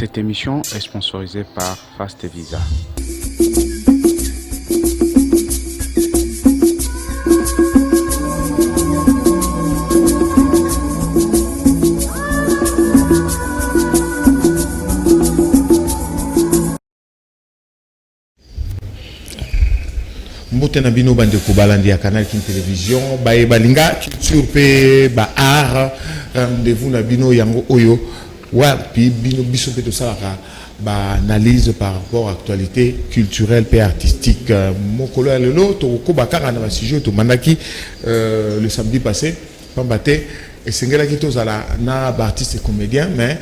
Cette émission est sponsorisée par Fast Visa. Mbote na bino bande ko balandi ya Canal King Télévision balinga culture pe ba art rendez-vous na bino yango oyo wa pi bino biso pe to salaka ba analyse par rapport à actualité culturelle et artistique mokolo ya lelo to ko bakanga na ba sujet to mandaki le samedi passé pambate esengela ki to zala na ba artiste et comédien mais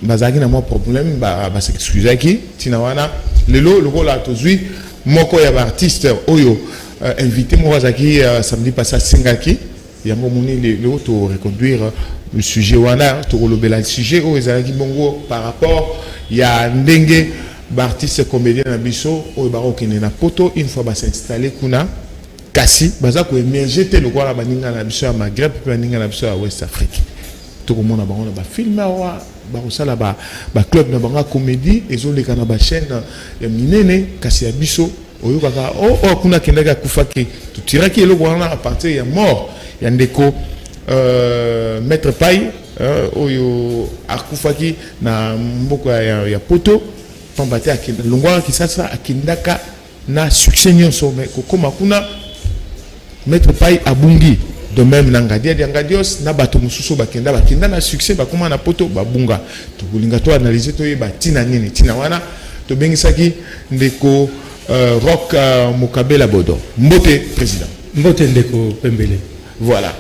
bazaki na mo problème ba s'excuser ki tina wana lelo lokola tozui moko ya artiste oyo invité Morazaki samedi passé à Singaki yango moni le to reconduire le sujet wana to lobela le sujet o ezalaki bongo par rapport ya ndenge artiste comédien na biso oyo ba okene na poto une fois ba s'installer kuna kasi baza ko émerger te le quoi baninga na biso ya Maghreb pe baninga na biso ya West Afrique to komona bango na ba film wa ba osala ba club na banga comédie ezoleka na ba chaîne ya minene kasi ya biso oyo kaka kuna kendaka kufaki tutiraki eloko wana à partir ya mort ya ndeko maître Pai oyo akufaki na mboko ya poto pambate akenda longwa kisasa akindaka na succès nyonso mais kokoma kuna maître Pai abungi de même nangadia diangadios na bato mususu bakenda na succès bakoma na poto babunga to kulinga to analyser to yeba tina nini tina wana to bengisaki ndeko Rock Mokabela Bodo Mbote président Mbote ndeko Pembele voilà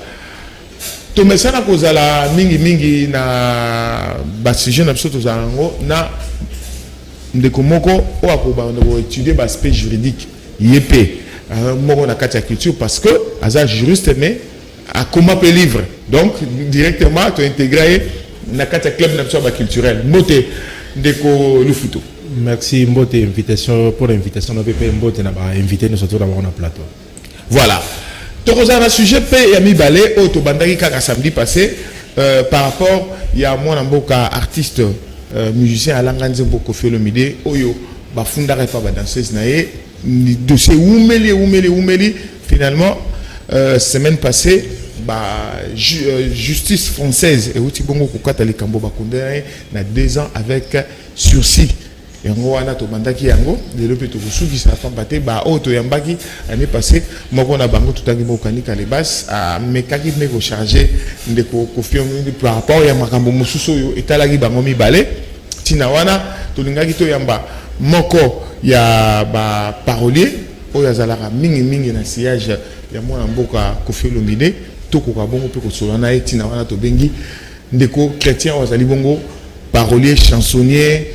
to mesana kozala mingi na ba sujet na biso tozalango na ndeko moko o akoba ndeko étudier ba aspect juridique yepé moko na kati ya culture parce que aza juriste mais a comment peut livre donc directement to intégrer na kati ya club na biso ba culturel Mbote ndeko Lufuto. Merci Mbote invitation pour l'invitation na PP Mbote na ba invité nous surtout d'abord na plateau. Voilà. Tokozana na sujet pe ya mibale o to bandaki kaka samedi passé par rapport ya mwana mboka artiste musicien Alanga Nzembo Koffi Olomide oyo ba fundaka pa ba danseuse na ye dossier umeli finalement semaine passée justice française et outi bongo kokata likambo ba condamné na 2 ans avec sursis yango wana to bandaki yango lelo pe to kusuki sa femme baté ba auto yambaki année passée moko na bango tutangi mokanika les basses a mekaki meko charger ndeko Koffi par rapport ya makambo mususu yo etalaki bango mibale tina wana to lingaki to yamba moko ya ba parolier oyo azalaka mingi na siège ya mwana mboka Koffi Olomide to ko bongo pe ko solana etina wana to bengi ndeko chrétien wazali bongo parolier chansonnier.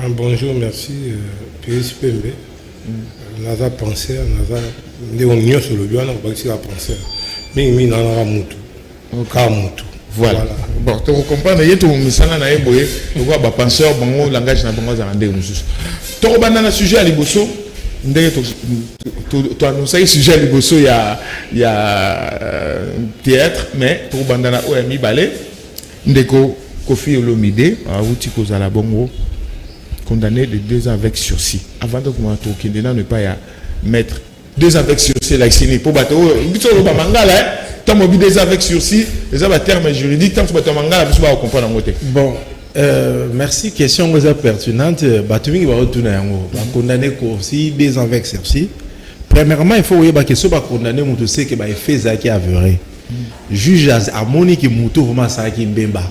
Bonjour, merci. PSPMB. Naza pensé, naza néonio sur le bien, on va dire pensé. Mais il n'a pas mutu. Voilà. Bon, tu comprends, il y a tout le monde na eboye, tu vois ba penseur bango langage na bango za ndé mususu. To banda na sujet à liboso, ndé to annoncer sujet à liboso ya théâtre, mais to banda na OMI balé ndeko Koffi Olomide a outil kozala bongo condamné de 2 ans avec sursis. Avant de commencer au Kindena ne pas y mettre 2 ans avec sursis la sini pour bateau bito ba mangala tant mobi 2 ans avec sursis les a termes juridiques tant bateau mangala biso ba comprendre ngote. Bon merci question vous est pertinente bateau mingi ba retourner yango ba condamné Koffi 2 ans avec sursis. Premièrement il faut que ba question ba condamné mutu sait que ba fait ça qui avéré. Juge a moni ki mutu vraiment ça qui mbemba.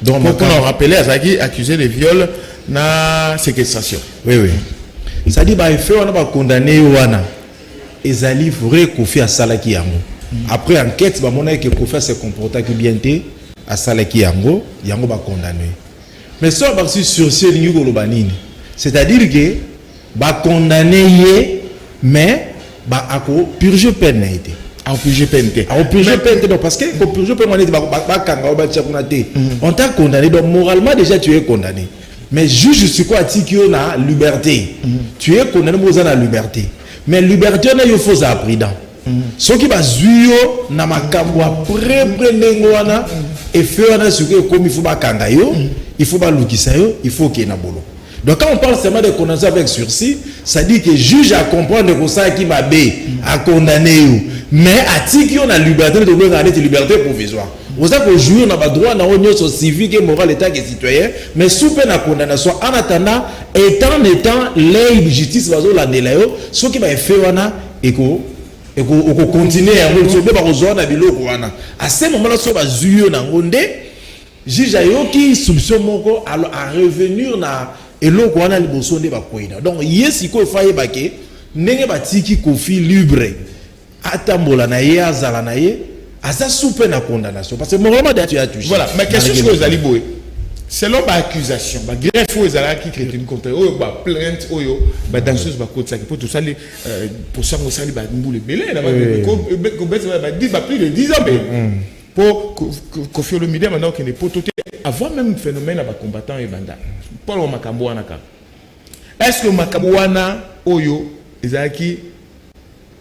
Donc, on a rappelé à Zaki accusé de viol na séquestration. Oui. Ça dit, on a condamné Wana. Et Zali vrai Koffi à Salaki Yango. Après enquête, on a que Koffi s'est comporté bien à Salaki Yango, Yango va condamné. Mais ça, c'est sursis c'est-à-dire que va condamné, mais va purger peine. Parce que on t'a condamné, donc moralement déjà tu es condamné. Mais juge c'est quoi tu as liberté. Tu es condamné pour la liberté. Mais liberté on a eu faux appris dans. Ce qui va zuyo na makambo après et faire un sujet comme il faut pas kangayo, il faut pas l'oukisayo, il faut qu'il y ait un bolo. Donc quand on parle seulement de condamnation avec sursis, ça dit que le juge a comprendre que ça qui m'a bé, a condamné, mais à qui on a liberté de regarder la liberté provisoire. Vous savez que jouir n'a pas droit à une union civique et morale état et citoyen, mais sous peine à condamnation en attendant étant l'aide justice va la délayo, ce qui va faire et qu'on continue à retomber par aux autres à ce moment-là, ça va jouir dans le juge a qui soupçonne moko à revenir na et l'eau qu'on a liboso de bakoina. Donc yes il faut faire baké nenge batiki kofi libre atambola na ye azala na ye asa soupe na condamnation parce que moralement tu as touché. Voilà, ma question c'est que Ali Boy selon ba accusation ba greffe aux ala qui crée une contre ba plainte oyo ba danseuse ba côté ça pour tout ça pour ça on sali ba mboule belé là ko ba dit ba plus de 10 ans pour Kofi Olomide maintenant qu'il est pototé avant même phénomène à ba combattant et banda Paul Makamboana ka est-ce que Makamboana oyo ezaki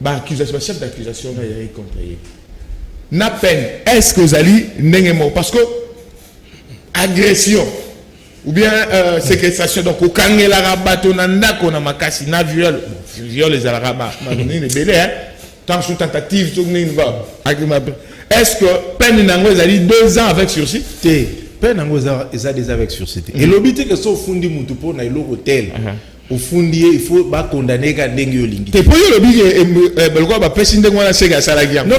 ba accusation chef d'accusation na yé contre yé na peine est-ce que Zali n'engemo parce que agression ou bien séquestration donc au kangela rabato na ndako na makasi na viol les arabes ni les belé hein tant sous tentative tout ni va est-ce que peine nango Zali 2 ans avec sursis peine nango ça des avec sursis et l'obité que so fundi mutu po na ilo hôtel au fundi il faut ba condamner ka ndenge yo lingi te pour le big belko ba pesi ndenge wana sega salagi non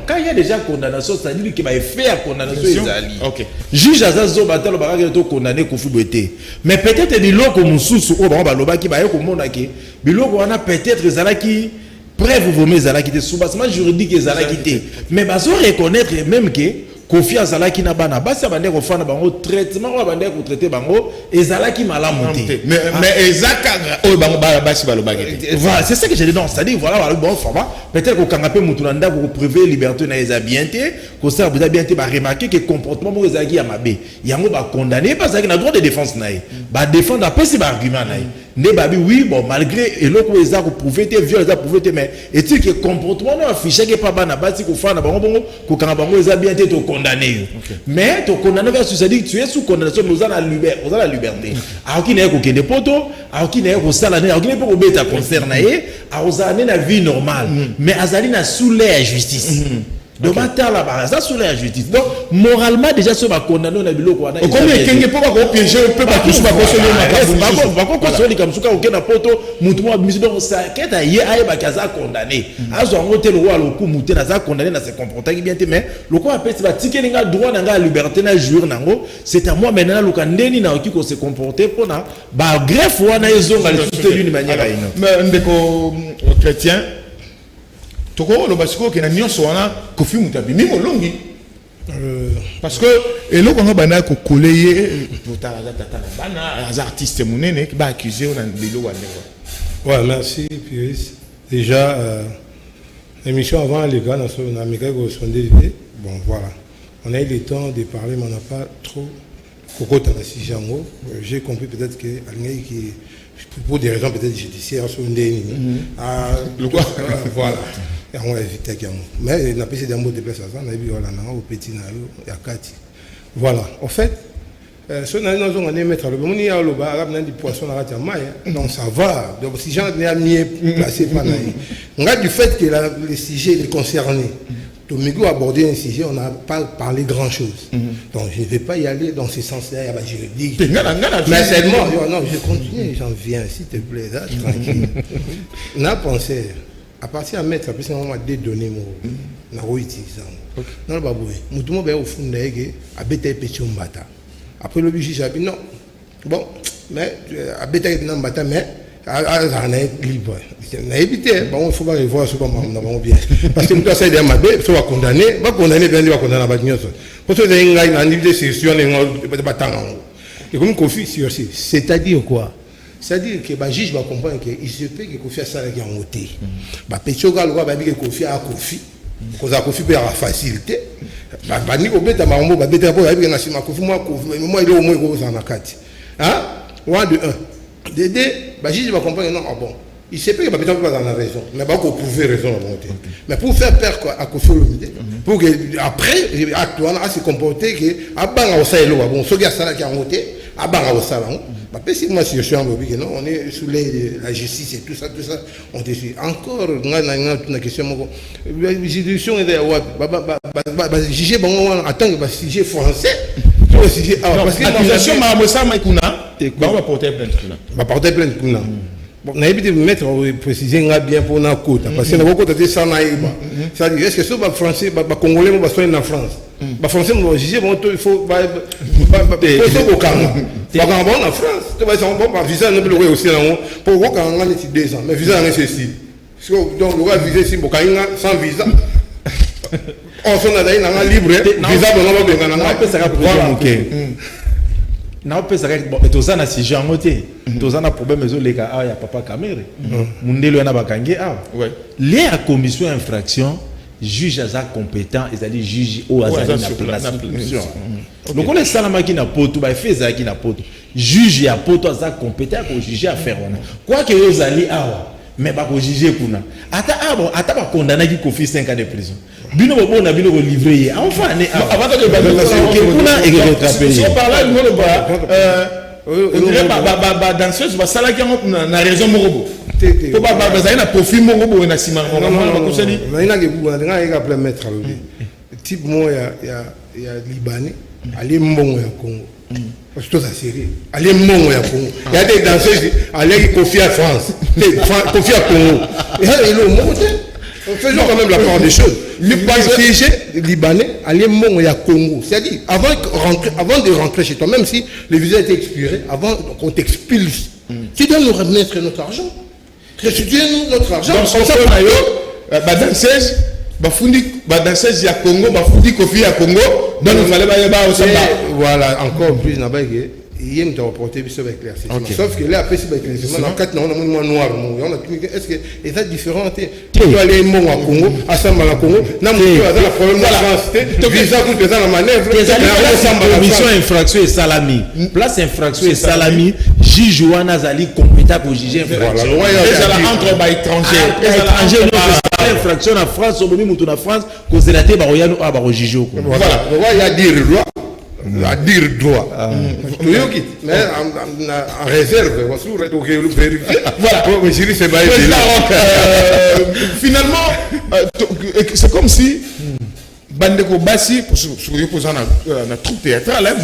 quand il y a déjà condamnation ça dit que ba faire condamnation ezali OK juge azazo batalo ba ka to condamner ko fuboté mais peut-être biloko mususu o ba loba ki ba yo ko mona ki biloko wana peut-être ezalaki preuve vous ezalaki te soubassement juridique ezalaki te mais bazo reconnaître même que Kofi azalaki na bana basi abande ko fana bango traitement ko abande ko traiter bango ezalaki malamu te mais ezaka o bango basi balobaki voilà c'est ça que j'ai dit non ça dit voilà bon format peut-être ko kangape mutulanda ko priver liberté na eza bien te ko ça vous a bien te ba remarquer que comportement mo ezaki ya mabe yango ba condamner parce que na droit de défense na ba défendre après c'est ba argument na ne babi oui bon malgré eloko eza ko prouver te viol eza prouver te mais est-il que comportement no affiché que pas bana basi ko fana bango bongo ko kanga bango eza bien te to condamné mais to condamné vers ça dit que tu es sous condamnation nous en la liberté alors qui n'est ko kende poto alors qui n'est ko sala ne alors qui n'est pas ko beta concerné a ozane na vie normale mais azali na sous la justice donc là ça sous la justice donc moralement déjà ce va condamner na biloko wana combien kenge po ba ko piéger peut pas tout ba ko ba ko soli comme suka okena poto mutu mo bimisi donc ça keta ye aye ba kaza condamné azo ngote le roi ku mutu na za condamné na se comporter bien mais le ko apesi ba tikelinga droit na nga liberté na jour nango c'est à moi maintenant le kandeni na okiko se comporter pona ba greffe wana ezonga le toute d'une manière ino mais ndeko chrétien toko lo basiko ke na nyonso wana Kofi mutabi mimo longi parce que eloko nga bana ko coller tata na bana az artiste munene qui ba accuser on a belo wana ouais merci Pierre déjà l'émission avant les gars on a méga correspondé bon voilà on a eu le temps de parler mais on n'a pas trop kokota na sijango j'ai compris peut-être que alingay qui pour des raisons peut-être judiciaires sur ndeni voilà on va éviter qu'il y ait mais n'a pas essayé d'un mot de place ça on a vu voilà au petit nayo ya kati voilà en fait ce on a mettre le bon il y a le bar arabe n'a du poisson dans la maille donc ça va donc si j'en ai mieux placé par là on a du fait que les sujets les concernés Tomigo a abordé un sujet, on n'a pas parlé grand-chose. Donc je ne vais pas y aller dans ce sens-là, juridique. Mais seulement, non, je continue, j'en viens, s'il te plaît, là, tranquille. On a pensé, à partir de mettre, après, on a des données, on a utilisé. Non, le baboué, tout le monde est au fond de l'aigle, à bêter péché un bata. Après le juge a dit non, bon, mais à bêter un bata, mais. On est libre. On a évité. Bon, il faut pas revoir ce qu'on a bien. Parce que nous avons essayé de m'aider, il faut condamner. Va condamner, bien sûr, condamner la bâtisse. Parce que nous avons une idée de session, et comme Kofi, c'est-à-dire quoi? C'est-à-dire que le juge va comprendre qu'il se peut que Kofi a ça qui est en ôté. Péchoga, le roi va dire que Kofi a Kofi. Parce que Kofi peut avoir facilité. Bani obeta mambo babeta po yabi na sima Kofi moi il est au moins gros en akati. Hein? 1 de 1. Dédé, le juge va comprendre non, ah bon, il sait pas qu'il va pas dans la raison, mais pas qu'on prouver raison à monter. Mais pour faire peur à Kofi Olomide, pour que après, actuellement, à se comporter que à bang au Sahel, bon, ce gars ça qui a monté, à bang au Salon. Si moi si je suis en Bobby, non, on est sous la justice et tout ça, on te suit. Encore, on a une question. La juridiction est là, juger en tant que sujet français. Parce que l'accusation, on va porter plainte. On va porter plainte. Bon, on a évité de mettre préciser bien pour la côte. Parce que nous avons côté ça naïba. C'est-à-dire, est-ce que ce soit français, congolais, on va soigner en France. Les français vont juger, il faut au Canada. En France, tu vas dire, visa ne peut pas aussi pour voir quand on a 2 ans. Mais visa c'est ceci. Donc, on va viser ici, sans visa. On s'en a d'ailleurs un libre, visa, on va bien. Na pesa bon etozana si j'ai ngoté tozana problème ezo leka ya papa Kamere mundelo na bakange les à commission infraction juge aza compétent ezali juge o azali na place donc on est salama qui na poto ba feza qui na poto juge ya poto aza compétent pour juger affaire wana quoi que ezali awa mais ba ko juger kuna ata ba condamné qui confie 5 ans de prison bino bon na bino ko livrer enfin avant que ba kuna et que rattraper si on parle là danseuse va sala qui na raison morobo pour ba za na profil morobo na sima non ko sali na ina ke bu na nga appelé maître alobi type mo ya libanais ali mbongo ya Congo parce que ça sérieux ali mbongo ya Congo il y a des danseuses ali confier à France confier à Congo et le monte faisons quand même la part des choses. Le PSG libanais allait mourir à Congo. C'est-à-dire, avant de rentrer chez toi, même si le visa était expiré, avant qu'on t'expulse, tu dois nous remettre notre argent. Restituez-nous notre argent. Donc, on s'en va dans 16, dans 16, il y a Congo, il y a Congo, donc il fallait pas voilà, encore plus, il y a une reporté avec l'éclaircissement. Sauf que là, après, c'est l'éclaircissement. Dans 4 ans, on a un noir. Est-ce que c'est différent? Tu dois aller à Congo, à Sambala Congo. Non, mais tu as un problème de France. Visa pour faire la manœuvre. Commission infraction et salami. Place infraction et salami. Juge Ouanazali compétent pour juger infraction. Voilà, entre étrangers. Étrangers, infraction en France, au moment où on a France, cause de la tête, on va juger. Voilà, il y a dire loi. À dire droit. Mais en réserve, voilà. Finalement, c'est comme si Bandeko Bassi, pour la troupe théâtrale,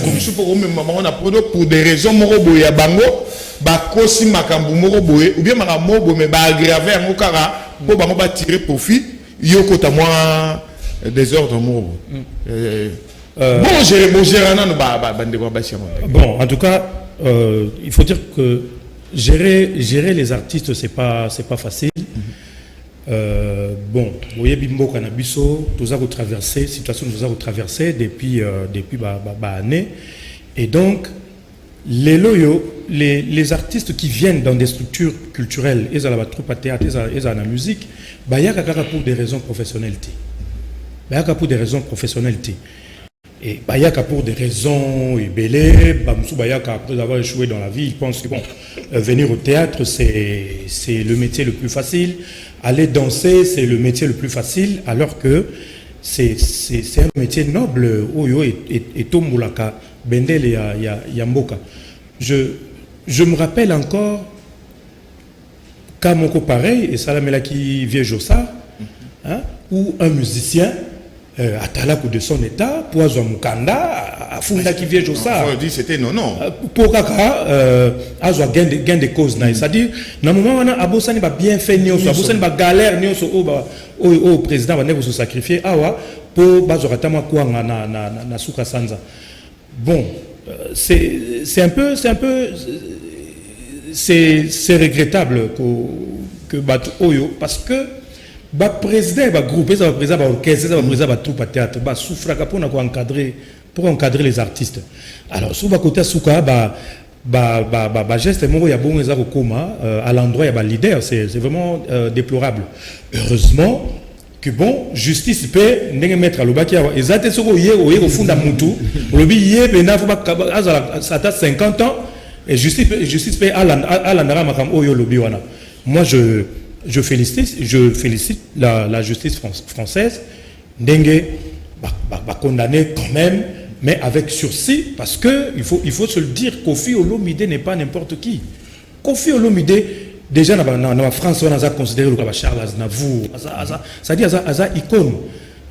on a pour des raisons moroboye à Bango, Bakosi Makambu moroboye, ou bien Maramobo, mais aggravé à Mokara, pour Bango tirer profit, Yoko Tamwa désordre morobo. Bon, en tout cas, il faut dire que gérer les artistes, c'est pas facile. Bon, vous voyez, Bimbo Kanabiso, nous avons traversé, situation nous avons traversé depuis année. Et donc, les artistes qui viennent dans des structures culturelles, ils ont la troupe à théâtre, ils ont la musique, il y a pour des raisons professionnelles. Il y a pour des raisons professionnelles. Et Bayaka pour des raisons bélées, Bamsou Bayaka après avoir échoué dans la vie, il pense que bon, venir au théâtre c'est le métier le plus facile, aller danser c'est le métier le plus facile, alors que c'est un métier noble, Oyo et Tombulaka, Bendel et Yamboka. Je me rappelle encore Kamoko pareil, et Salamelaki Viejosa, où un musicien Atala de son état, Poizo Mukanda, Afunda qui vient ça. On dit c'était non. Pour Kaka, Azo gain de cause. C'est-à-dire, dans le moment où Abosani va bien faire, Abosani va galère, au président va se sacrifier, pour Bazoratama Kouanga na Souka Sanza. Bon, c'est un peu, c'est regrettable que Batu Oyo, parce que le président va grouper, le président va orchestre, le président va troupe à théâtre, va souffrir pour encadrer les artistes. Alors, sur le côté Souka, geste il y a bon à l'endroit il y a leader, c'est vraiment déplorable. Heureusement que bon, justice peut mettre à l'obaki, ils ont été au fond d'un moutou, le billet, ça a 50 ans, et justice peut à l'endroit makam oyo lobi wana. moi je félicite la justice française. Dengue va condamner quand même, mais avec sursis, parce que il faut se le dire, Kofi Olomide n'est pas n'importe qui. Kofi Olomide, déjà dans la France, on a considéré le Charles Aznavour, c'est-à-dire Aza icône.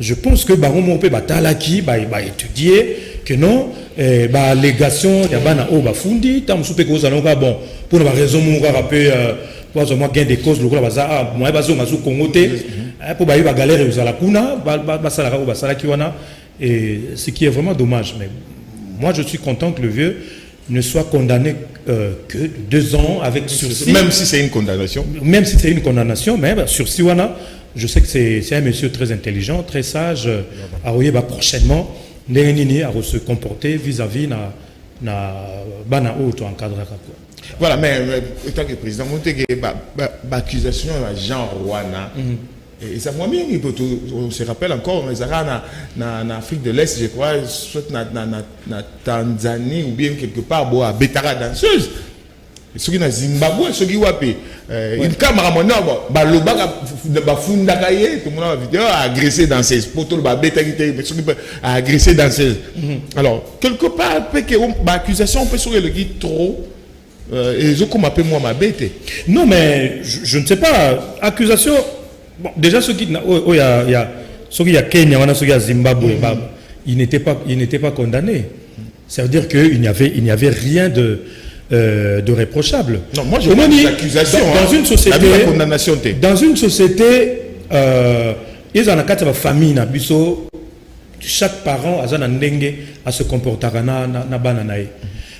Je pense que Baron Mopé Batalaki va étudier que non, l'allégation, il y a bana o bafundi, tam soupe cause alonga bon, pour la raison mon rappel, pour moi gain des causes, le gars baza, moi bazo mazu kongote, pour bailler ba galère aux alakuna, basala ou basala kiwana, et ce qui est vraiment dommage. Mais moi je suis content que le vieux ne soit condamné que 2 ans avec sursis. Même si c'est une condamnation. Même si c'est une condamnation, mais sursis wana. Je sais que c'est un monsieur très intelligent, très sage. Prochainement, à se comporter vis-à-vis na bana auto encadré. Voilà, mais étant que président, l'accusation de Jean Rwanda, et ça moi bien, on se rappelle encore, mais en Afrique de l'Est, je crois, soit na Tanzanie ou bien quelque part, à Betara danseuse. Ceux qui na Zimbabwe, ceux qui wapi, une caméra maintenant, baloba bafunda kaye, tout le monde a vidéo agressé danseuse, poto ba beta mais ceux qui a agressé danseuse. Alors quelque part, accusation on peut sur le guide trop. Et je comme appelle moi ma bête. Non mais je ne sais pas, accusation. Bon, déjà ceux qui il y a ceux qui a Kenya, on a ceux qui a Zimbabwe, ils n'étaient pas condamnés. Ça veut dire qu'il n'y avait rien de réprochable. Non, moi je vois des accusations. Dans une société, la condamnation dans une société, ils ont une famille na biso, chaque parent a un ndenge à se comporter na bananae.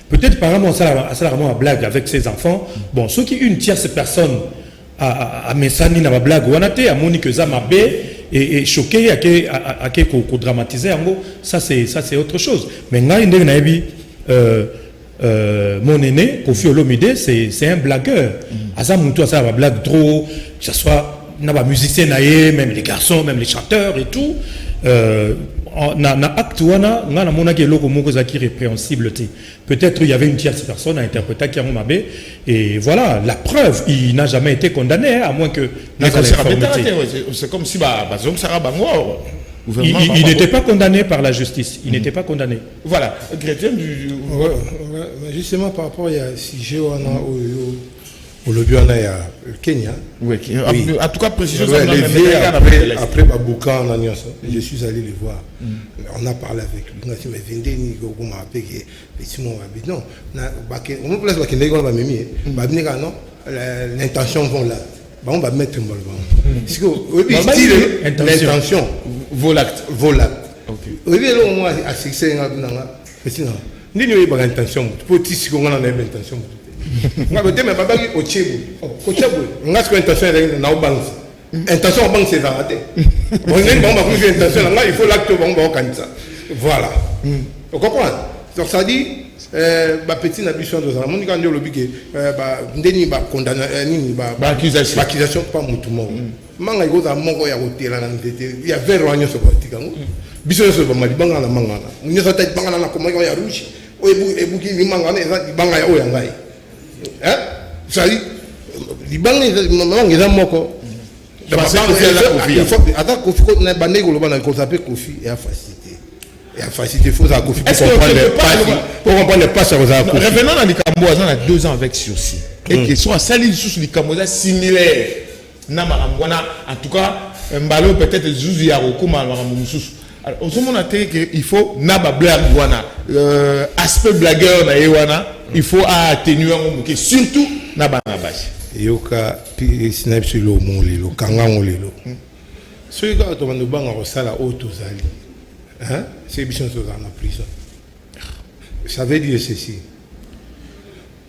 Peut-être par exemple on s'est vraiment à blague avec ses enfants. Bon, ceux qui une tierce personne à mesani na blague ou anate à monique zamabé et choqué à que dramatiser en gros, ça c'est autre chose. Mais ngai ndenge na ebi mon aîné, Kofi Olomide, c'est un blagueur. Azamuto, ça va blague trop, que ce soit musiciens, même les garçons, même les chanteurs et tout. Peut-être il y avait une tierce personne à interpréter qui a mabé et voilà la preuve il n'a jamais été condamné à moins que c'est comme si il n'était pas condamné par la justice. Il n'était pas condamné. Voilà. Chrétien justement par rapport à si au lobby il y a le Kenya. Oui. En tout cas, précisément, après Babouka, je suis allé les voir. On a parlé avec lui. On a dit, mais vendez ni go m'a appelé non. On place la Kenya va mimi. Non, l'intention vont là. On va mettre un bol. Parce que l'intention vaut l'acte. Oui, là au moins à succès ni nous pas intention. Pour tisser qu'on a l'intention. Moi, je me dis, au Tchébou, on a ce intention dans la banque. Intention en banque, c'est arrêté. Bon, intention, il faut l'acte au banque. Voilà. Vous comprenez? Donc, ça dit, petit n'habitude de ça. Mon gars, le biquet, ni accusation, pas mon tout le monde. Manga, il y a 20 royaumes sur le Vatican. Bisous sur le Maliban, la manga. Nous sommes peut-être pas dans comment il y a rouge. Et bouki, il manga, banga, oh, yangai. Ça dit, les banques, ils ont moko. Attends, Kofi, on a banné qu'on s'appelle Kofi et à facilité. Et à facilité, il faut ça Kofi pour comprendre les passes à Kofi. Revenons dans les Cambodgiens, on a 2 ans avec sursis. Et qu'ils sont à salir sous les Cambodgiens similaires. En tout cas, un ballon peut-être Zuzu Yaroko, Maramoussous. Alors, au moment il faut naba blague aspect blagueur na ewana il faut atténuer surtout naba nabashi yoka pi snipe sur le molelo kanga molelo ce gars to bando banga osala otozali hein c'est bichon so dans la prison ça veut dire ceci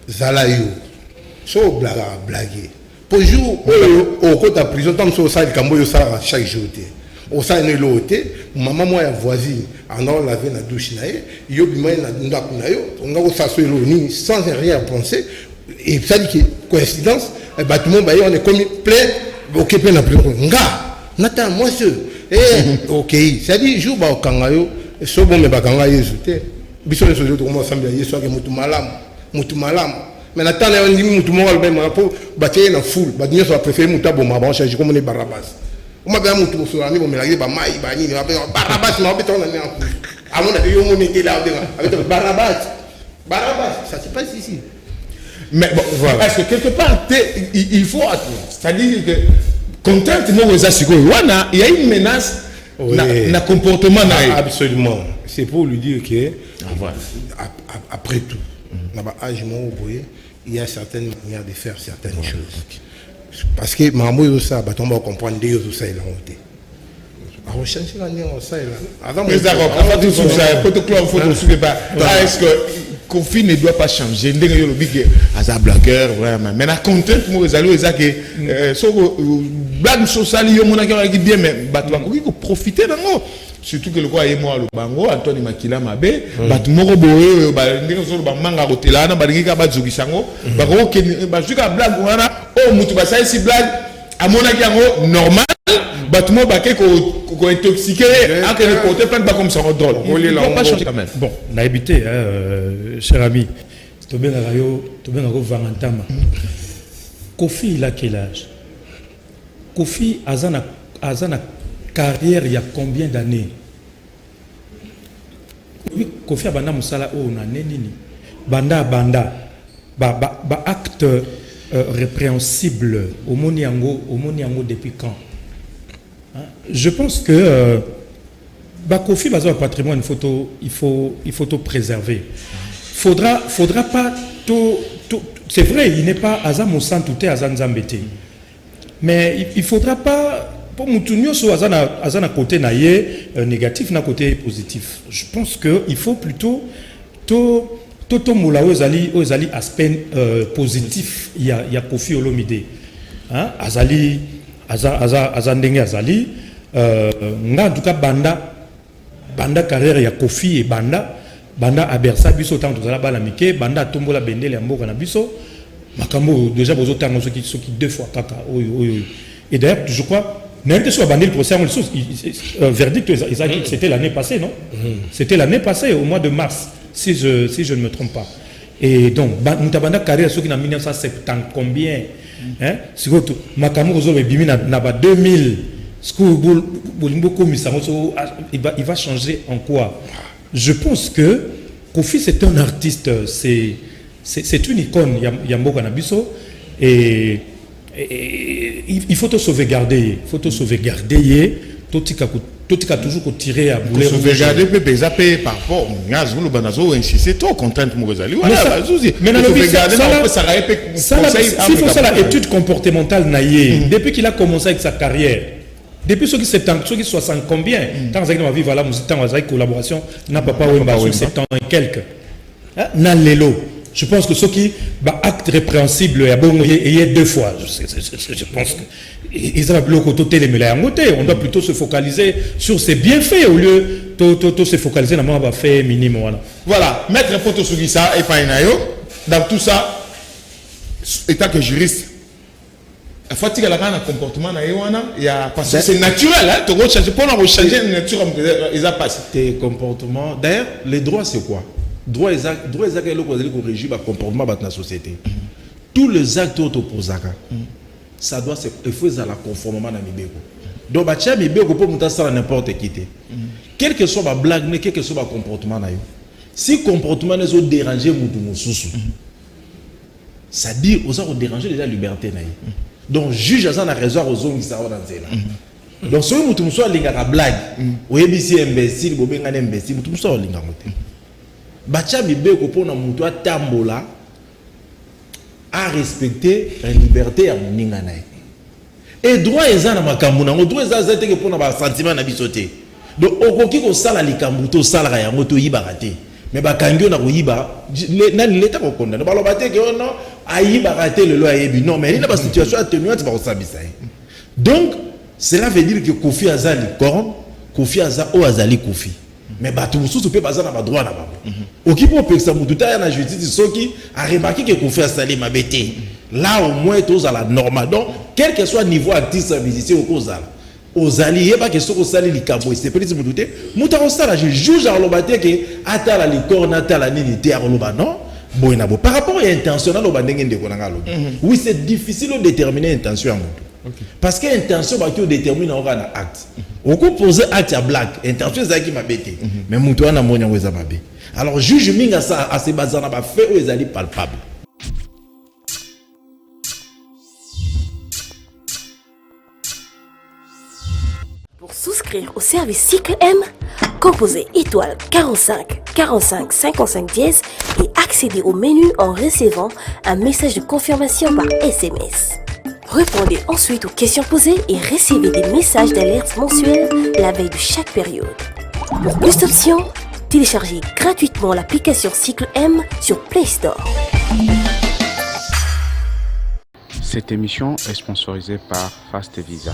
zala yo so blaguer pour jour au côté de prison tant so ça kambo yo ça chaque jour au sein de l'autre, maman moi voisine, en allant laver la douche naïe, yo bimay na ndaku nayo, on a s'asseoir ni sans rien penser et ça dit que coïncidence, le bâtiment bah on est comme plein, occupé na plus nga, nata moi ce OK, ça dit jour ba kangayo, so bon me ba kanga yezuté, biso so to comment ensemble yeso ke mutu malam, Mais maintenant, on dit que tout le monde va pour bâtir une foule. Nous avons préféré que nous avons changé comme on est Barabas. On m'a dit que nous avons mélanger Bamaï, Bani, Barabas, nous avons besoin d'un coup. À mon avis, on était là avec Barabas. Barabas, ça se passe ici. Mais bon, voilà. Parce que quelque part, il faut attendre. C'est-à-dire que, contrainte, il y a une menace dans comportement. Absolument. C'est pour lui dire que, après tout, il y a certaines manières de faire certaines choses. Parce que Mamou, ça, on va comprendre des choses, ça, il a honte. On change la nuit, on sait là. Mais d'accord, est-ce que Kofi ne doit pas changer? Il y a un blagueur, vraiment. Mais la contrainte, moi, c'est que blague sociale, il y a bien, mais il faut profiter d'un mot. Surtout que le roi et moi, le bango, Anthony Makila Mabe, Batmoro Boe, Manga Rotelana, Badika Bazugisango, Baroque, Bazuka blague, oh, Moutubasa, si blague, à mon avis, normal. Battement baké qu'on intoxiqué, à que le porter plein de comme ça drôle. Il ne faut pas changer quand même. Bon, on a habité, cher ami. Tu bien Vangantama. Kofi, il a quel âge? Kofi a une carrière il y a combien d'années? Kofi a banda musala o na nini. Banda acte répréhensible au Moniango depuis quand? Je pense que Kofi Baza patrimoine photo, il faut tout préserver. Faudra pas tout c'est vrai, il n'est pas Azam au centre tout est Azan Zambete. Mais il faudra pas pour Moutounio sur Azan côté naïe négatif na côté positif. Je pense que il faut plutôt Toto Moula Ozali aspect positif il y a Kofi Olomide. Hein Azali Azandenge Azali en tout cas banda carrière ya Kofi et banda abersa biso tant tozala bala mike banda tombola bendele ya mboka na biso makambo déjà bozo tango soki deux fois kaka oyo et d'ailleurs je crois n'importe soit bandé le procès verdict c'était l'année passée non c'était l'année passée au mois de mars si je ne me trompe pas et donc mutabanda carrière soki na 1970 combien hein sikoto makambo zo bimi na ba 2000 il va changer en quoi? Je pense que Kofi c'est un artiste, c'est une icône Yambo Kanabiso et il faut te sauvegarder, Totika toujours tirer à bouler. Sauvegarder peut zapper par rapport Ngazou le banazo insister trop contrainte Mouzali. Mais s'il faut ça la étude comportementale naïe depuis qu'il a commencé avec sa carrière. Depuis ceux qui 60 combien tant que ma vie voilà musique tant que collaboration n'a pas eu 7 ans et quelques n'a l'élo je pense que ceux qui acte répréhensible il y a deux fois je pense que ils ont bloqué côté les mélanges on doit plutôt se focaliser sur ses bienfaits au lieu de se focaliser dans le fait minime voilà mettre photo sur ça et pas dans tout ça étant que juriste il faut que le comportement parce que c'est naturel hein tu vas changer pour changer la nature ils a passé tes comportements d'ailleurs les droits c'est quoi droit exact que le régime le comportement de la société tous les actes autoposaka ça doit se faire à la conformément à mibeko donc batia mibeko pour muta ça n'importe qui quel que soit la blague quel que soit le comportement na yo si comportement les autres déranger mutu mususu ça dit aux autres déranger déjà liberté na yo. Donc juge a raison aux hommes qui sont dans là. Donc si vous soit linga blague, ou ebisi imbécile, vous benga imbécile, vous soit linga moté. Bacha bibe ko pona mutu tambola à respecter la liberté à moninga nae. Et droit ezana makambu na droit ezana te ke pona ba sentiment na bisoté. Donc okoki ko sala likambu to sala ya moto yibakate. Mais bakangyo na ko yiba na l'état ko condamné. Ba lobate ke non aïba raté le loi aïbi non mais il y a une situation atténuante par ça. Donc cela veut dire que Kofi Azali corn Kofi Azali Kofi mais tout le monde peut pas avoir droit là bas ok pour que ça me tout à la justice ceux qui a remarqué que Kofi Azali m'a bêté là au moins tous à la normale donc quel que soit niveau artiste musicien au cause aux alliés pas que ce qu'on sali les cabos c'est peut-être me douter mouta on ça là je juge à l'obate que atala les cornes atala nini te à l'oba non Boinabo. Par rapport à l'intention, oui, c'est difficile de déterminer l'intention. Parce que l'intention, on détermine un acte. On peut poser acte à blague. L'intention, c'est ça qui m'a bêté. Mais mon toit n'a pas été. Alors, juge minga ça à ces bases dans la fait où ils allaient palpable. Pour souscrire au service Cycle M, composez étoile 45 45 55 dièse et accédez au menu en recevant un message de confirmation par SMS. Répondez ensuite aux questions posées et recevez des messages d'alerte mensuels la veille de chaque période. Pour plus d'options, téléchargez gratuitement l'application Cycle M sur Play Store. Cette émission est sponsorisée par Fast Visa.